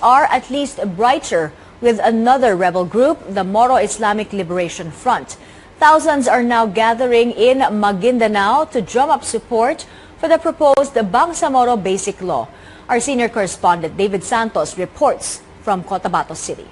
are at least brighter with another rebel group, the Moro Islamic Liberation Front. Thousands are now gathering in Maguindanao to drum up support for the proposed Bangsamoro Basic Law. Our senior correspondent David Santos reports from Cotabato City.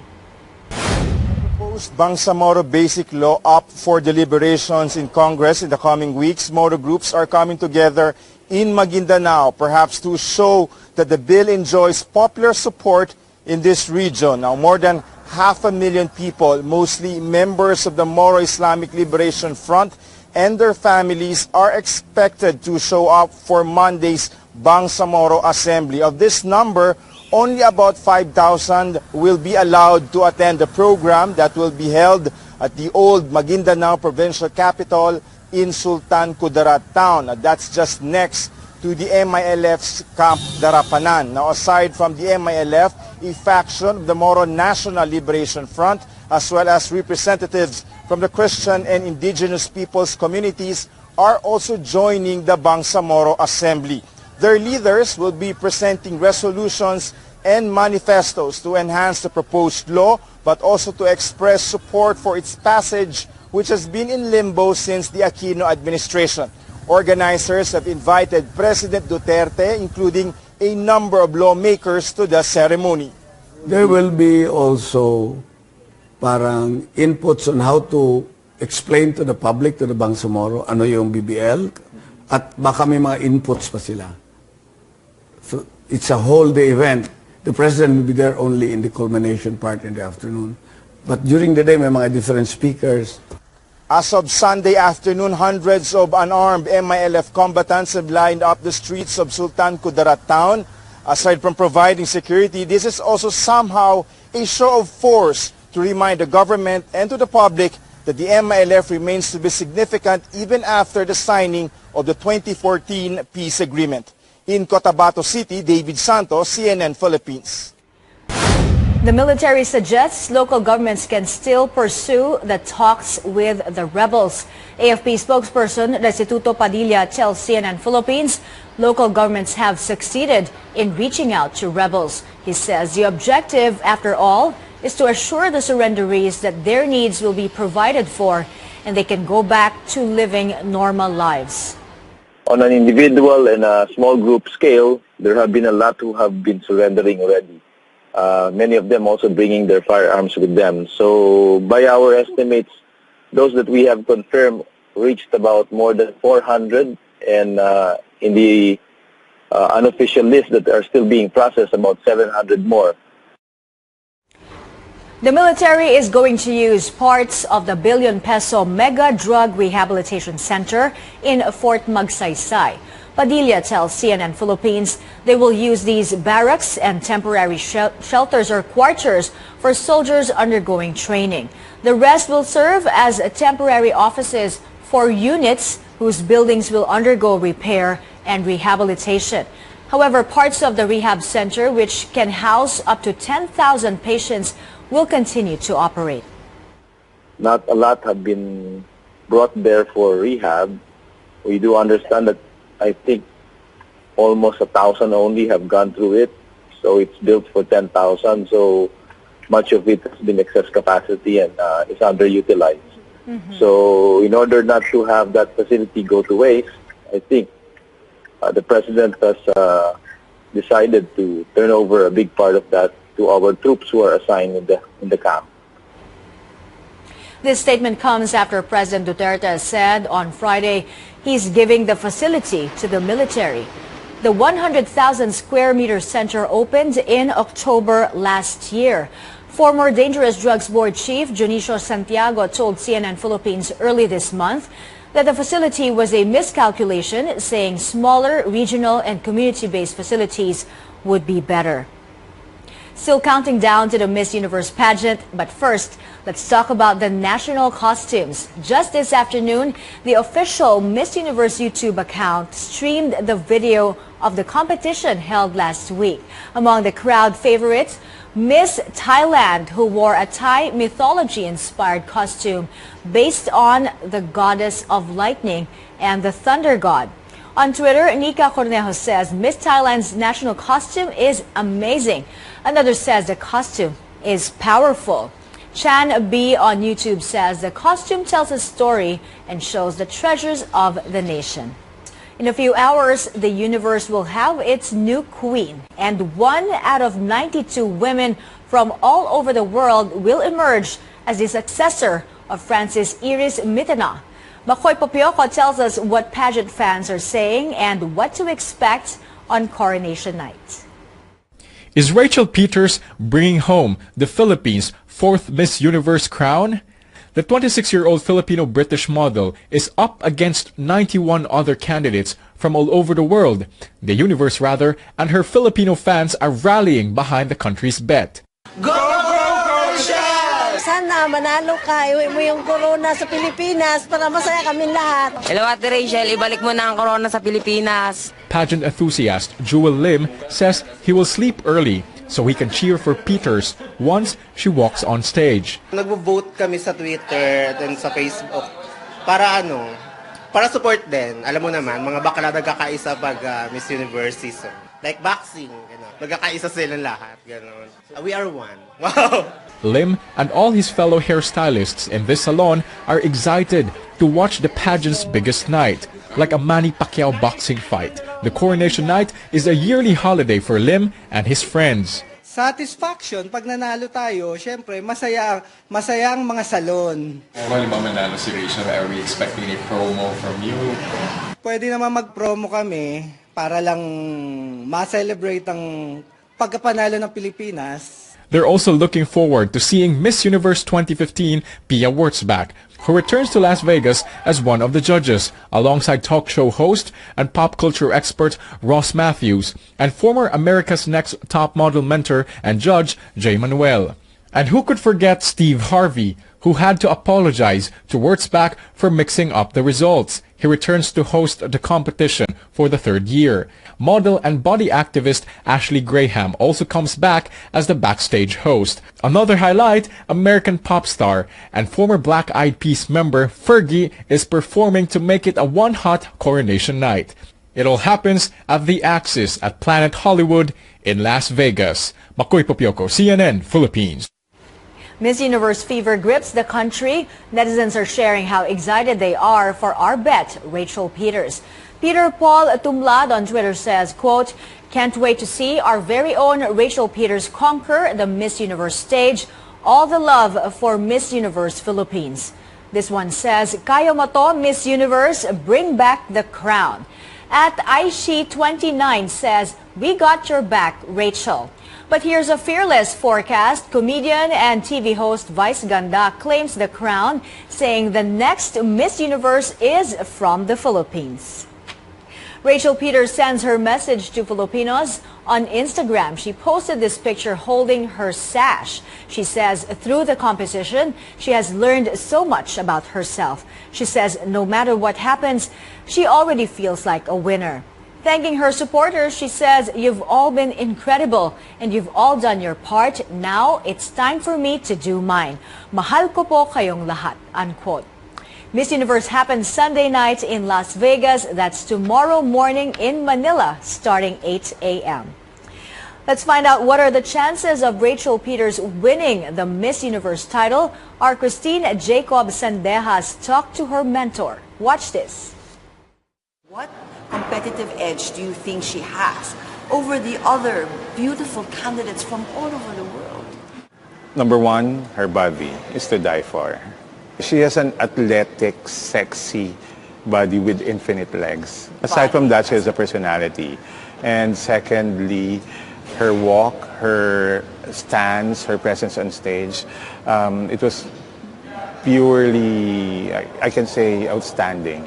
Proposed Bangsamoro Basic Law up for deliberations in Congress in the coming weeks. Moro groups are coming together in Maguindanao, perhaps to show that the bill enjoys popular support in this region. Now, more than 500,000 people, mostly members of the Moro Islamic Liberation Front and their families, are expected to show up for Monday's Bangsamoro Assembly. Of this number, only about 5,000 will be allowed to attend the program that will be held at the old Maguindanao provincial capital in Sultan Kudarat town. That's just next to the MILF's Camp Darapanan. Now, aside from the MILF, a faction of the Moro National Liberation Front, as well as representatives from the Christian and indigenous peoples communities, are also joining the Bangsamoro Assembly. Their leaders will be presenting resolutions and manifestos to enhance the proposed law, but also to express support for its passage, which has been in limbo since the Aquino administration. Organizers have invited President Duterte, including a number of lawmakers, to the ceremony. There will be also parang inputs on how to explain to the public, to the Bangsamoro, ano yung BBL, at baka may mga inputs pa sila. So it's a whole day event. The President will be there only in the culmination part in the afternoon. But during the day, may mga different speakers. As of Sunday afternoon, hundreds of unarmed MILF combatants have lined up the streets of Sultan Kudarat town. Aside from providing security, this is also somehow a show of force to remind the government and to the public that the MILF remains to be significant even after the signing of the 2014 peace agreement. In Cotabato City, David Santos, CNN Philippines. The military suggests local governments can still pursue the talks with the rebels. AFP spokesperson Restituto Padilla tells CNN Philippines local governments have succeeded in reaching out to rebels. He says the objective, after all, is to assure the surrenderees that their needs will be provided for and they can go back to living normal lives. On an individual and a small group scale, there have been a lot who have been surrendering already. Many of them also bringing their firearms with them. So by our estimates, those that we have confirmed reached about more than 400, and in the unofficial list that are still being processed, about 700 more. The military is going to use parts of the billion-peso mega drug rehabilitation center in Fort Magsaysay. Padilla tells CNN Philippines they will use these barracks and temporary shelters or quarters for soldiers undergoing training. The rest will serve as temporary offices for units whose buildings will undergo repair and rehabilitation. However, parts of the rehab center, which can house up to 10,000 patients, will continue to operate. Not a lot have been brought there for rehab. We do understand that I think almost 1,000 only have gone through it. So it's built for 10,000. So much of it has been excess capacity and is underutilized. So in order not to have that facility go to waste, I think the President has decided to turn over a big part of that to our troops who are assigned in the camp. This statement comes after President Duterte said on Friday he's giving the facility to the military. The 100,000 square meter center opened in October last year. Former Dangerous Drugs Board Chief Junicio Santiago told CNN Philippines early this month that the facility was a miscalculation, saying smaller regional and community-based facilities would be better. Still counting down to the Miss Universe pageant, but first, let's talk about the national costumes. Just this afternoon, the official Miss Universe YouTube account streamed the video of the competition held last week. Among the crowd favorites, Miss Thailand, who wore a Thai mythology-inspired costume based on the goddess of lightning and the thunder god. On Twitter, Nika Cornejo says Miss Thailand's national costume is amazing. Another says the costume is powerful. Chan B on YouTube says the costume tells a story and shows the treasures of the nation. In a few hours, the universe will have its new queen, and 1 out of 92 women from all over the world will emerge as the successor of Francis Iris Mitterrand. Makoy Popioco tells us what pageant fans are saying and what to expect on Coronation Night. Is Rachel Peters bringing home the Philippines' 4th Miss Universe crown? The 26-year-old Filipino-British model is up against 91 other candidates from all over the world, the universe rather, and her Filipino fans are rallying behind the country's bet. Go, Croatia! Sana manalo ka, iwi mo yung corona sa Pilipinas para masaya kaming lahat. Hello, Ate Rachel, ibalik mo na ang corona sa Pilipinas. Pageant enthusiast Jewel Lim says he will sleep early so he can cheer for Peters once she walks on stage. Nagvo-vote kami sa Twitter at sa Facebook para para support din. Alam mo naman, mga bakla nagkakaisa pag Miss Universe season. Like boxing, nagkakaisa silang lahat. Ganon. We are one. Wow! Lim and all his fellow hairstylists in this salon are excited to watch the pageant's biggest night. Like a Manny Pacquiao boxing fight, the Coronation Night is a yearly holiday for Lim and his friends. Satisfaction, pag nanalo tayo, syempre, masaya ang mga salon. Halimbawa manalo si Rachel, are we expecting a promo from you? Pwede naman mag-promo kami para lang ma-celebrate ang pagkapanalo ng Pilipinas. They're also looking forward to seeing Miss Universe 2015 Pia Wurtzbach, who returns to Las Vegas as one of the judges, alongside talk show host and pop culture expert Ross Matthews, and former America's Next Top Model mentor and judge Jay Manuel. And who could forget Steve Harvey, who had to apologize to Wurtzbach for mixing up the results. He returns to host the competition for the 3rd year. Model and body activist Ashley Graham also comes back as the backstage host. Another highlight, American pop star and former Black Eyed Peas member Fergie is performing to make it a one-hot Coronation Night. It all happens at the Axis at Planet Hollywood in Las Vegas. Makoy Popioco, CNN, Philippines. Miss Universe fever grips the country. Netizens are sharing how excited they are for our bet, Rachel Peters. Peter Paul Tumlad on Twitter says, quote, "Can't wait to see our very own Rachel Peters conquer the Miss Universe stage. All the love for Miss Universe Philippines." This one says, "Kayo mo to, Miss Universe, bring back the crown." At Aishi29 says, "We got your back, Rachel." But here's a fearless forecast. Comedian and TV host Vice Ganda claims the crown, saying the next Miss Universe is from the Philippines. Rachel Peters sends her message to Filipinos on Instagram. She posted this picture holding her sash. She says through the competition, she has learned so much about herself. She says no matter what happens, she already feels like a winner. Thanking her supporters, she says, "You've all been incredible and you've all done your part. Now it's time for me to do mine. Mahal ko po kayong lahat," unquote. Miss Universe happens Sunday night in Las Vegas. That's tomorrow morning in Manila, starting 8 a.m. Let's find out what are the chances of Rachel Peters winning the Miss Universe title. Our Christine Jacob Sandejas talked to her mentor. Watch this. What competitive edge do you think she has over the other beautiful candidates from all over the world? Number one, her body is to die for. She has an athletic, sexy body with infinite legs. Aside from that, she has a personality. And secondly, her walk, her stance, her presence on stage, it was purely, I can say, outstanding.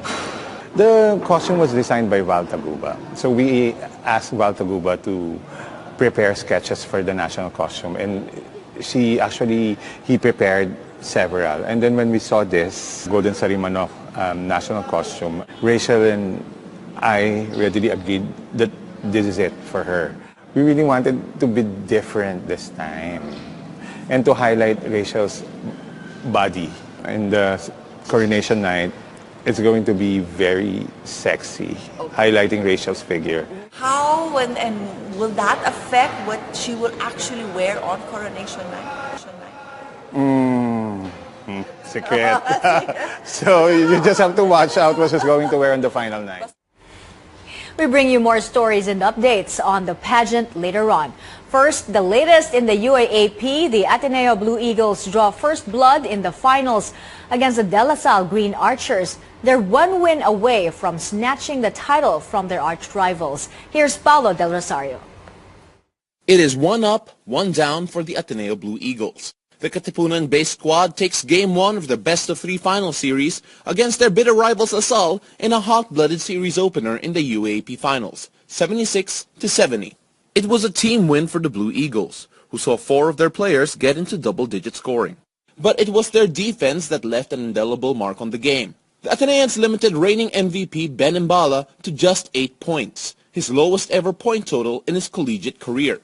The costume was designed by Val Taguba. So we asked Val Taguba to prepare sketches for the national costume. And he prepared several. And then when we saw this Golden Sarimanok national costume, Rachel and I readily agreed that this is it for her. We really wanted to be different this time and to highlight Rachel's body. In the Coronation Night, it's going to be very sexy, highlighting Rachel's figure. How and will that affect what she will actually wear on coronation night? Secret. So you just have to watch out what she's going to wear on the final night. We bring you more stories and updates on the pageant later on. First, the latest in the UAAP, the Ateneo Blue Eagles draw first blood in the finals against the De La Salle Green Archers. They're one win away from snatching the title from their arch rivals. Here's Paulo Del Rosario. It is 1 up, 1 down for the Ateneo Blue Eagles. The Katipunan-based squad takes Game 1 of the best-of-3 final series against their bitter rivals LaSalle in a hot-blooded series opener in the UAAP Finals, 76-70. It was a team win for the Blue Eagles, who saw 4 of their players get into double-digit scoring. But it was their defense that left an indelible mark on the game. The Ateneans limited reigning MVP Ben Mbala to just 8 points, his lowest-ever point total in his collegiate career.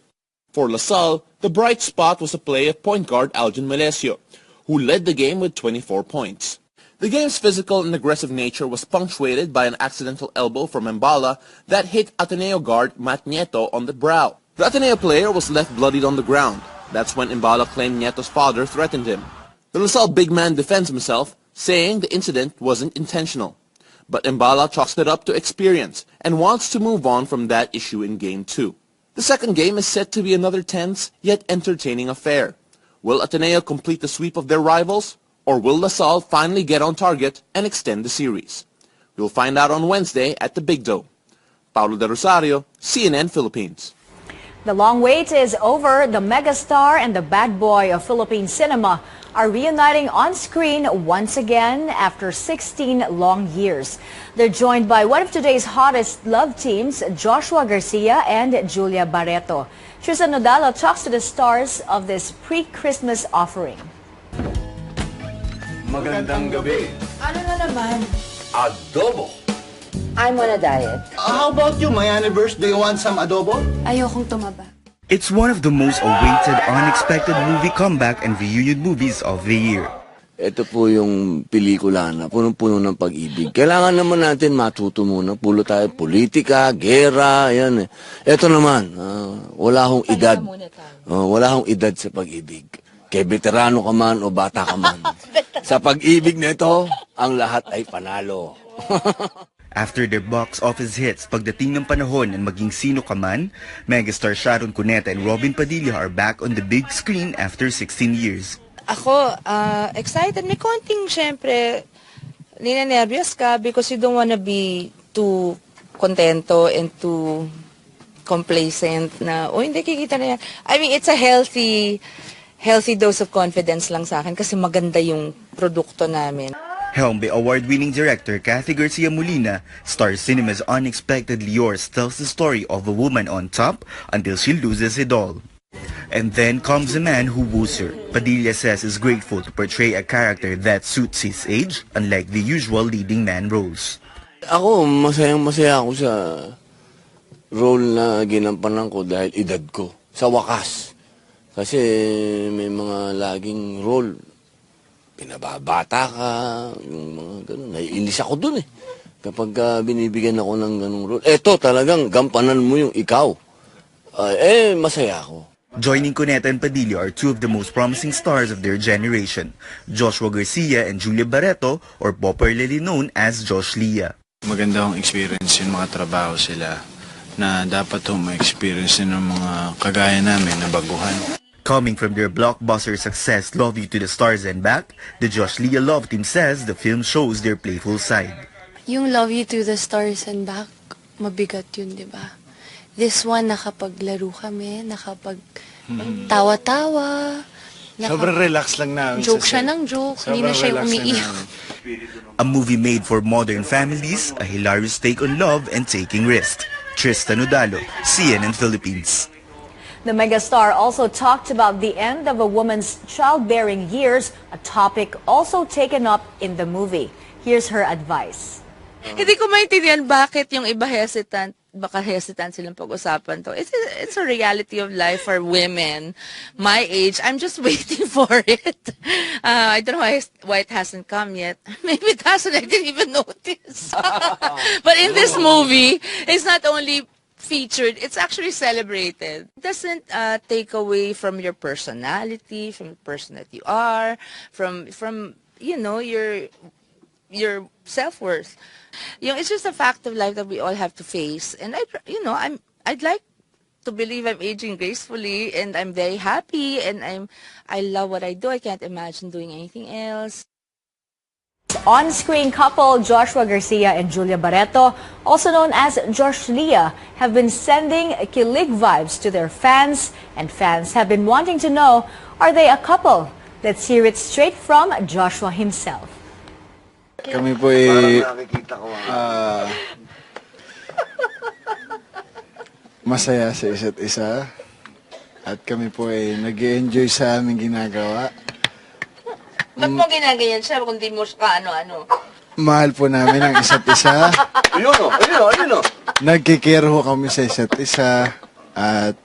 For LaSalle, the bright spot was a play of point guard Algin Melesio, who led the game with 24 points. The game's physical and aggressive nature was punctuated by an accidental elbow from Mbala that hit Ateneo guard Matt Nieto on the brow. The Ateneo player was left bloodied on the ground. That's when Mbala claimed Nieto's father threatened him. The LaSalle big man defends himself, saying the incident wasn't intentional. But Mbala chalks it up to experience and wants to move on from that issue in Game 2. The second game is set to be another tense yet entertaining affair. Will Ateneo complete the sweep of their rivals, or will LaSalle finally get on target and extend the series? We'll find out on Wednesday at the Big Dome. Paulo De Rosario, CNN Philippines. The long wait is over. The megastar and the bad boy of Philippine cinema are reuniting on screen once again after 16 long years. They're joined by one of today's hottest love teams, Joshua Garcia and Julia Barreto. Tristan Nodalo talks to the stars of this pre-Christmas offering. Magandang gabi. Ano na naman? Adobo. I'm on a diet. How about you, my anniversary? Do you want some adobo? Ayokong tumaba. It's one of the most awaited, unexpected movie comeback and reunion movies of the year. Ito po yung pelikula na punong-puno ng pag-ibig. Kailangan naman natin matuto muna. Pulo tayo, politika, gera, yan. Ito naman, wala hong edad. Wala hong edad sa pag-ibig. Kay veterano ka man o bata ka man. Sa pag-ibig na ito, ang lahat ay panalo. After their box office hits, pagdating ng panahon ng maging sino ka man, megastar Sharon Cuneta and Robin Padilla are back on the big screen after 16 years. Ako, excited. May konting, syempre, ninenervyos ka because you don't wanna be too contento and too complacent na, oh, hindi kikita na yan. I mean, it's a healthy dose of confidence lang sa akin kasi maganda yung produkto namin. Helmbe Award-winning director Kathy Garcia Molina stars cinema's Unexpectedly Yours tells the story of a woman on top until she loses it all. And then comes a man who woos her. Padilla says is grateful to portray a character that suits his age, unlike the usual leading man roles. Ako, masayang-masaya ako sa role na ginampanan ko dahil edad ko. Sa wakas. Kasi may mga laging role. Pinababata ka, yung mga ganun. Naiinis ako dun eh. Kapag binibigyan ako ng ganung role. Eto talagang gampanan mo yung ikaw. Masaya ako. Joining Cuneta and Padilla are two of the most promising stars of their generation, Joshua Garcia and Julia Barreto, or popularly known as Josh Lia. Maganda akong experience yung mga trabaho sila na dapat ma-experience ng mga kagaya namin na baguhan. Coming from their blockbuster success Love You to the Stars and Back, the Josh Lia love team says the film shows their playful side. Yung Love You to the Stars and Back, mabigat yun, di ba? This one, nakapaglaro kami, nakapag-tawa-tawa. Sobrang relax lang namin. Joke siya ng joke, hindi na siya umiiyak. A movie made for modern families, a hilarious take on love and taking risks. Tristan Nodalo, CNN Philippines. The megastar also talked about the end of a woman's childbearing years, a topic also taken up in the movie. Here's her advice. Hindi ko maintindihan bakit yung iba hesitant. Baka hesitant silang pag-usapan to. It's a reality of life for women my age. I'm just waiting for it. I don't know why it hasn't come yet. Maybe it hasn't. I didn't even notice. But in this movie, it's not only featured, it's actually celebrated. It doesn't take away from your personality, from the person that you are, from you know, your self-worth. You know, it's just a fact of life that we all have to face. And I'd like to believe I'm aging gracefully, and I'm very happy, and I love what I do. I can't imagine doing anything else. On-screen couple Joshua Garcia and Julia Barreto, also known as Josh Lia, have been sending kilig vibes to their fans, and fans have been wanting to know, are they a couple? Let's hear it straight from Joshua himself. Kami po masaya sa isa't isa at kami po nag-enjoy sa aming ginagawa. Ba't mo ginaganyan siya kung di mo siya ano-ano? Mahal po namin ang isa't isa. Ayun o. Nagkikare ho kami sa isa't isa. At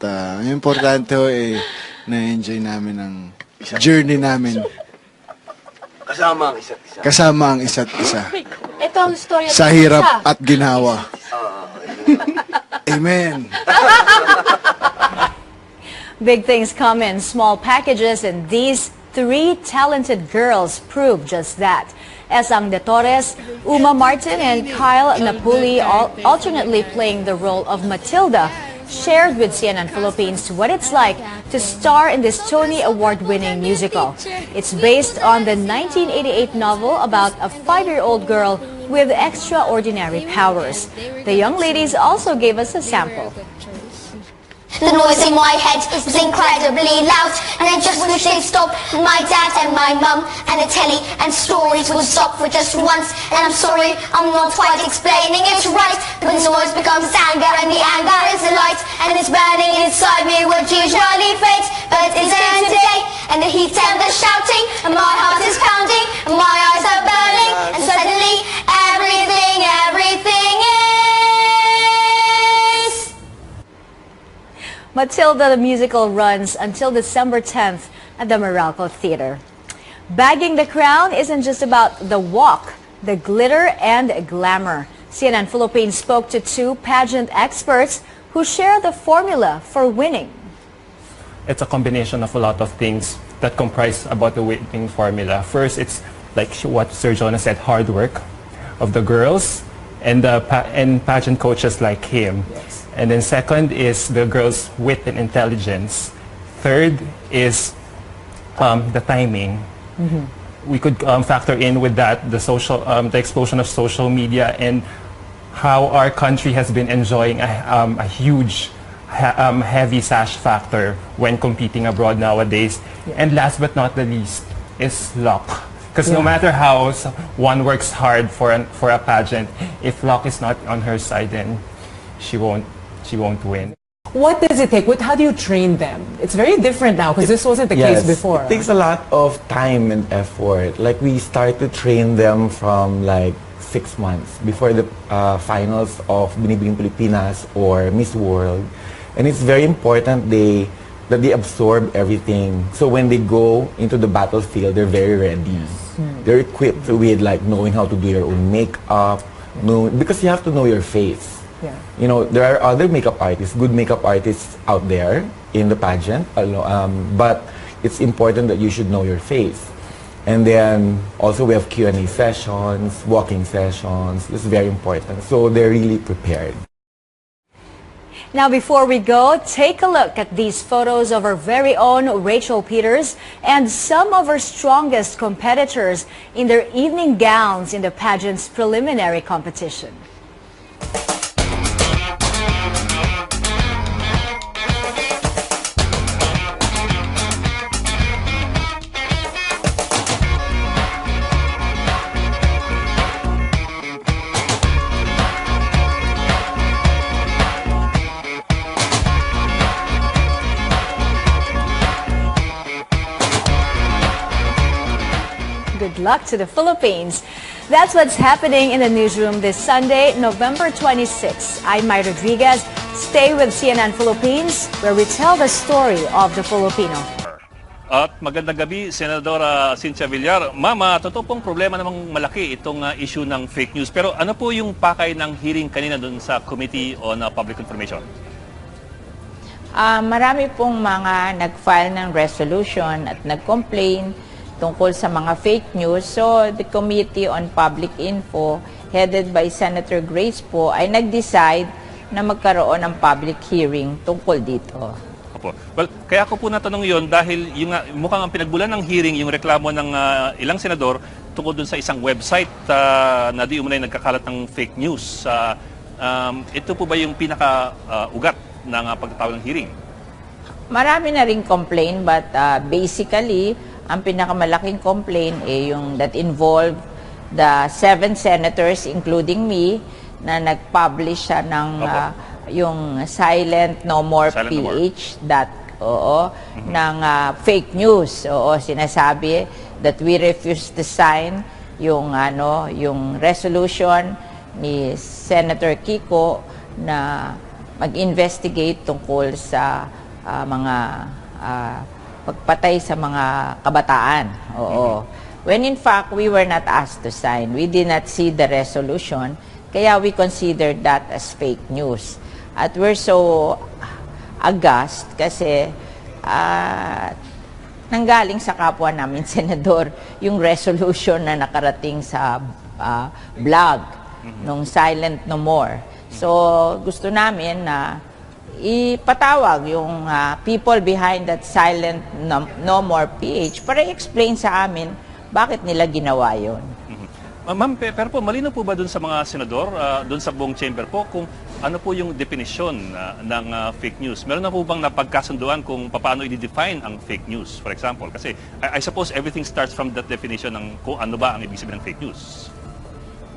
importante ho na-enjoy namin ang journey namin. Kasama ang isa't isa. Kasama ang isa't isa. Ito ang storya Sa hirap at ginawa. Amen. Big things come in small packages, and these three talented girls prove just that. Esang De Torres, Uma Martin, and Kyle Napuli, alternately playing the role of Matilda, shared with CNN Philippines what it's like to star in this Tony Award-winning musical. It's based on the 1988 novel about a 5-year-old girl with extraordinary powers. The young ladies also gave us a sample. The noise in my head was incredibly loud, and I just wish they'd stop. My dad and my mum and the telly and stories would stop for just once. And I'm sorry, I'm not quite explaining it right, but the noise becomes anger, and the anger is the light, and it's burning inside me, which usually fades, but it isn't today. And the heat and the shouting, and my heart is pounding, and my eyes are burning, and suddenly everything is. Matilda the musical runs until December 10th at the Meralco Theater. Bagging the crown isn't just about the walk, the glitter and glamour. CNN Philippines spoke to two pageant experts who share the formula for winning. It's a combination of a lot of things that comprise about the winning formula. First, it's like what Sir Jonah said, hard work of the girls and pageant coaches like him. Yes. And then second is the girls' wit and intelligence. Third is the timing. Mm-hmm. We could factor in with that the explosion of social media and how our country has been enjoying a huge heavy sash factor when competing abroad nowadays. Yeah. And last but not the least is luck. Because no matter how one works hard for a pageant, if luck is not on her side, then she won't win. What does it take? How do you train them? It's very different now because this wasn't the case before. It takes a lot of time and effort. Like we start to train them from like 6 months before the finals of Binibining Pilipinas or Miss World. And it's very important that they absorb everything. So when they go into the battlefield, they're very ready. They're equipped with like knowing how to do your own makeup, because you have to know your face. Yeah. You know, there are other makeup artists, good makeup artists out there in the pageant, but it's important that you should know your face. And then also we have Q&A sessions, walking sessions. This is very important. So they're really prepared. Now, before we go, take a look at these photos of our very own Rachel Peters and some of our strongest competitors in their evening gowns in the pageant's preliminary competition. Good luck to the Philippines. That's what's happening in the newsroom this Sunday, November 26. I'm Rodrigo. Stay with CNN Philippines, where we tell the story of the Filipino. At magandang gabi, Senadora Cynthia Villar. Mama, totoo pong problema namang malaki itong issue ng fake news. Pero ano po yung pakay ng hearing kanina doon sa Committee on Public Information? Marami pong mga nag-file ng resolution at nag-complain tungkol sa mga fake news. So, the Committee on Public Info, headed by Senator Grace po, ay nag-decide na magkaroon ng public hearing tungkol dito. Well, kaya ko po natanong yon dahil yung, mukhang ang pinagbulan ng hearing, yung reklamo ng ilang senador tungkol dun sa isang website na di umunay nagkakalat ng fake news. Ito po ba yung pinaka-ugat ng pagtatawag ng hearing? Marami na ring complaint but basically, ang pinakamalaking complaint yung that involved the 7 senators including me na nag-publish siya ng yung Silent No More PH ng fake news. Sinasabi that we refuse to sign yung yung resolution ni Senator Kiko na mag-investigate tungkol sa mga pagpatay sa mga kabataan. When in fact we were not asked to sign. We did not see the resolution, kaya we considered that as fake news. At we're so aghast kasi nanggaling sa kapwa namin senador yung resolution na nakarating sa blog nung Silent No More. So gusto namin na ipatawag yung people behind that Silent No More PH para i-explain sa amin bakit nila ginawa yun. Ma'am, pero po, malino po ba dun sa mga senador, dun sa buong chamber po, kung ano po yung definition ng fake news? Meron na po bang napagkasunduan kung paano i-define ang fake news, for example? Kasi I suppose everything starts from that definition ng kung ano ba ang ibig sabihin ng fake news.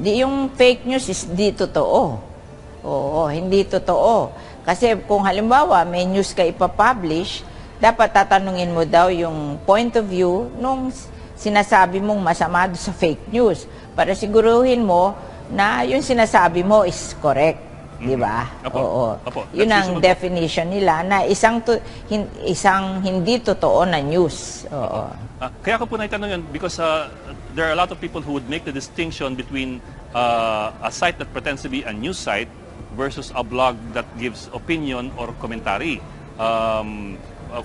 Yung fake news is di totoo. Hindi totoo. Kasi kung halimbawa may news ka ipapublish, dapat tatanungin mo daw yung point of view nung sinasabi mong masama sa fake news para siguruhin mo na yung sinasabi mo is correct, di ba? Yun ang definition nila na isang hindi totoo na news. Kaya ko po naitanong yun because there are a lot of people who would make the distinction between a site that pretends to be a news site versus a blog that gives opinion or commentary.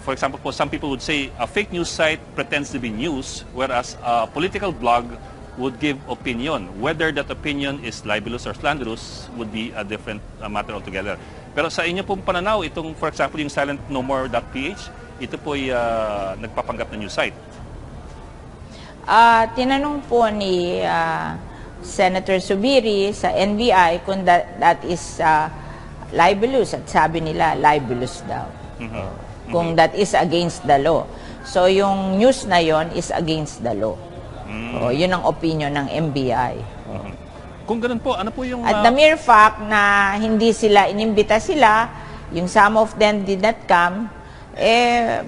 For example, some people would say a fake news site pretends to be news, whereas a political blog would give opinion. Whether that opinion is libelous or slanderous would be a different matter altogether. Pero sa inyo pong pananaw, itong, for example, yung silentnomore.ph, ito po ay nagpapanggap na news site. Tinanong po ni Senator Subiri sa NBI kung that is libelous at sabi nila libelous daw. Kung that is against the law. So yung news na yon is against the law. Yun ang opinion ng NBI. Kung ganun po, ano po yung... At the mere fact na hindi sila, inimbita sila, yung some of them did not come,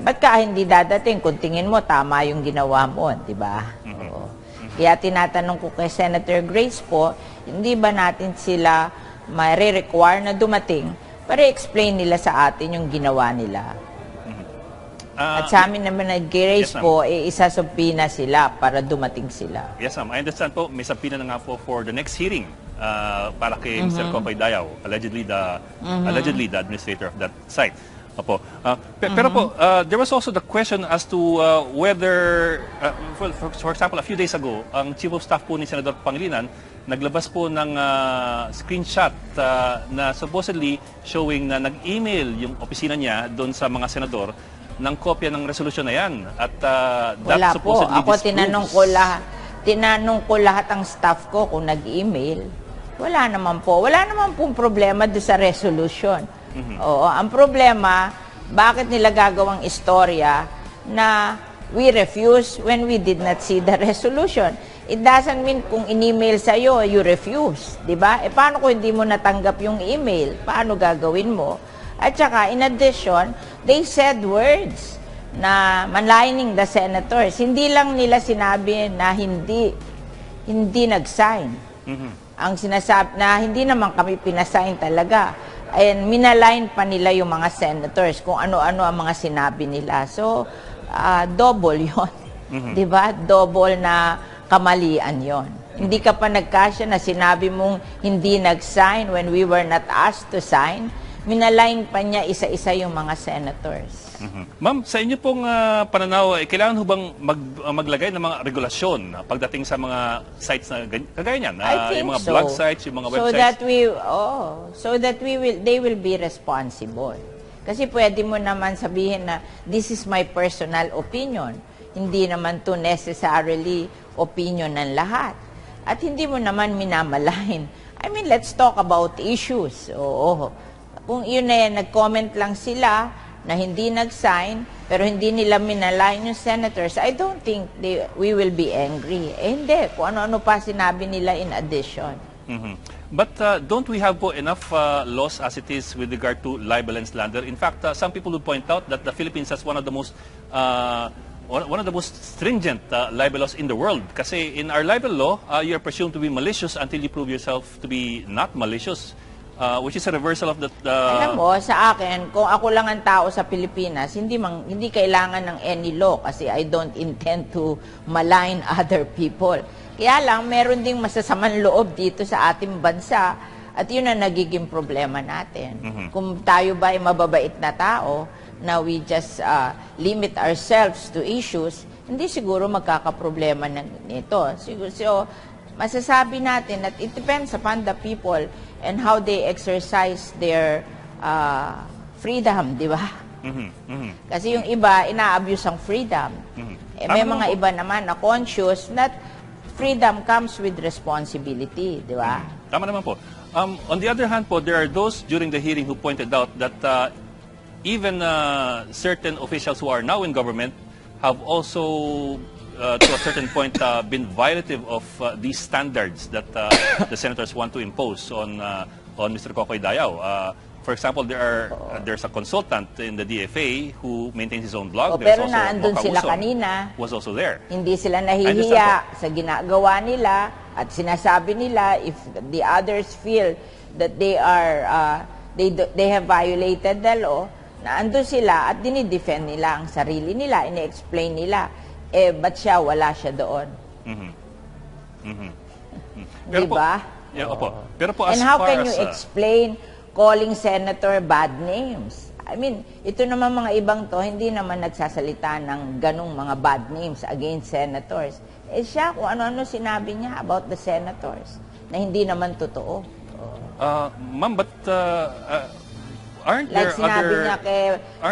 ba't ka hindi dadating kung tingin mo tama yung ginawa mo, di ba? Kaya tinatanong ko kay Senator Grace po, hindi ba natin sila ma-require na dumating para explain nila sa atin yung ginawa nila? At sa amin naman na Grace po, isasubpina sila para dumating sila. Yes, ma'am. I understand po, may sabpina na nga po for the next hearing para kay Mr. Kokoy Dayaw, allegedly the administrator of that site. Pero po, there was also the question as to whether, for example, a few days ago, ang Chief of Staff po ni Senador Pangilinan naglabas po ng screenshot na supposedly showing na nag-email yung opisina niya doon sa mga senador ng kopya ng resolution na yan. At that supposedly disproves. Tinanong ko lahat ang staff ko kung nag-email. Wala naman pong problema doon sa resolution. Ang problema, bakit nila gagawang istorya na we refuse when we did not see the resolution? It doesn't mean kung in-email sa'yo, you refuse. Diba? Paano kung hindi mo natanggap yung email? Paano gagawin mo? At saka, in addition, they said words na manlining the senators. Hindi lang nila sinabi na hindi nag-sign. Ang sinasabi na hindi naman kami pinasign talaga. And minalign pa nila yung mga senators kung ano-ano ang mga sinabi nila. So, double yon. Di ba? Double na kamalian yon. Hindi ka pa nagkasya na sinabi mong hindi nag-sign when we were not asked to sign. Minalign pa niya isa-isa yung mga senators. Ma'am, sa inyo pong pananaw, kailangan ho bang maglagay ng mga regulasyon pagdating sa mga sites na kagaya niyan? Yung mga blog sites, yung mga websites? So that they will be responsible. Kasi pwede mo naman sabihin na this is my personal opinion. Hindi naman to necessarily opinion ng lahat. At hindi mo naman minamalahin. I mean, let's talk about issues. Oo. Kung yun na nag-comment lang sila na hindi nag-sign, pero hindi nila minalain yung senators, I don't think we will be angry. Hindi. Kung ano-ano pa sinabi nila in addition. But don't we have enough laws as it is with regard to libel and slander? In fact, some people would point out that the Philippines has one of the most stringent libel laws in the world. Kasi in our libel law, you're presumed to be malicious until you prove yourself to be not malicious, which is a reversal of the... Alam mo, sa akin, kung ako lang ang tao sa Pilipinas, hindi kailangan ng any law kasi I don't intend to malign other people. Kaya lang, meron ding masasamang loob dito sa ating bansa at yun ang nagiging problema natin. Kung tayo ba ay mababait na tao, na we just limit ourselves to issues, hindi siguro magkakaproblema nito. So, masasabi natin that it depends upon the people and how they exercise their freedom, di ba? Kasi yung iba, ina-abuse ang freedom. May mga iba naman na conscious that freedom comes with responsibility, di ba? Tama naman po. On the other hand po, there are those during the hearing who pointed out that even certain officials who are now in government have also, to a certain point, been violative of these standards that the senators want to impose on Mr. Kokoy Dayaw. For example, there's a consultant in the DFA who maintains his own blog. Pero naandun sila kanina. Was also there. Hindi sila nahihiya sa ginagawa nila at sinasabi nila if the others feel that they have violated the law, naandun sila at dinidefend nila ang sarili nila, ine-explain nila, ba't wala siya doon? Diba? Pero po, and how can you explain calling senator bad names? I mean, ito naman mga ibang to, hindi naman nagsasalita ng ganong mga bad names against senators. Siya, kung ano-ano sinabi niya about the senators, na hindi naman totoo. Ma'am, but... aren't there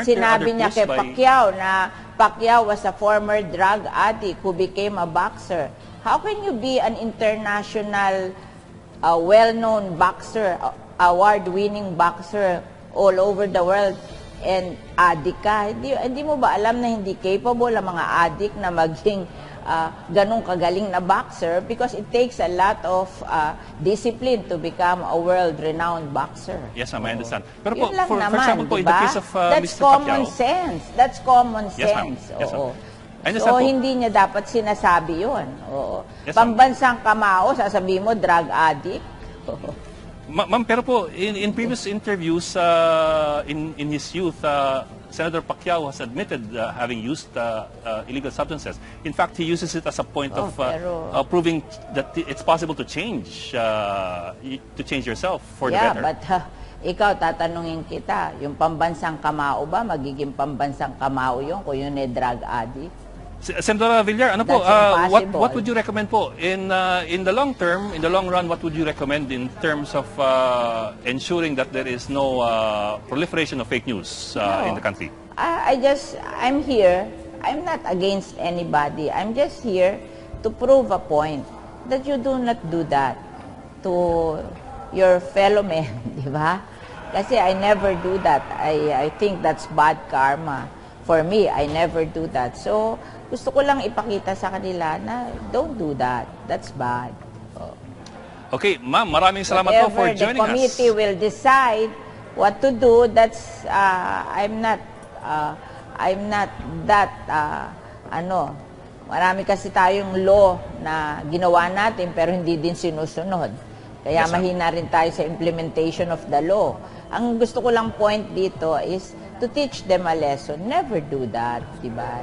sinabi niya kay Pacquiao na Pacquiao was a former drug addict who became a boxer. How can you be an international, well-known boxer, award-winning boxer all over the world and addict ka? Hindi mo ba alam na hindi capable ang mga addict na maging ganong kagaling na boxer because it takes a lot of discipline to become a world-renowned boxer. Yes, ma'am, I understand. Pero po, for example po, in the case of That's Mr. common Pacquiao, sense. That's common sense. Yes, Oo. So, hindi niya dapat sinasabi yun. Oo. Pambansang kamao, sasabihin mo, drug addict. Ma'am, pero po, in previous interviews in his youth, Senator Pacquiao has admitted having used illegal substances. In fact, he uses it as a point of proving that it's possible to change yourself for the better. Yeah, but ikaw, tatanungin kita, yung pambansang kamao ba, magiging pambansang kamao yun kung yun ay drug addict? Senator Villar, ano po, what would you recommend po? In the long term, in the long run, what would you recommend in terms of ensuring that there is no proliferation of fake news in the country? I'm here. I'm not against anybody. I'm just here to prove a point that you do not do that to your fellow men, di ba? Kasi I never do that. I think that's bad karma. For me, I never do that. So, gusto ko lang ipakita sa kanila na don't do that. That's bad. Okay, ma'am, maraming salamat po for joining us. The committee will decide what to do. That's, I'm not that, marami kasi tayong law na ginawa natin pero hindi din sinusunod. Kaya mahina rin tayo sa implementation of the law. Ang gusto ko lang point dito is to teach them a lesson. Never do that, diba?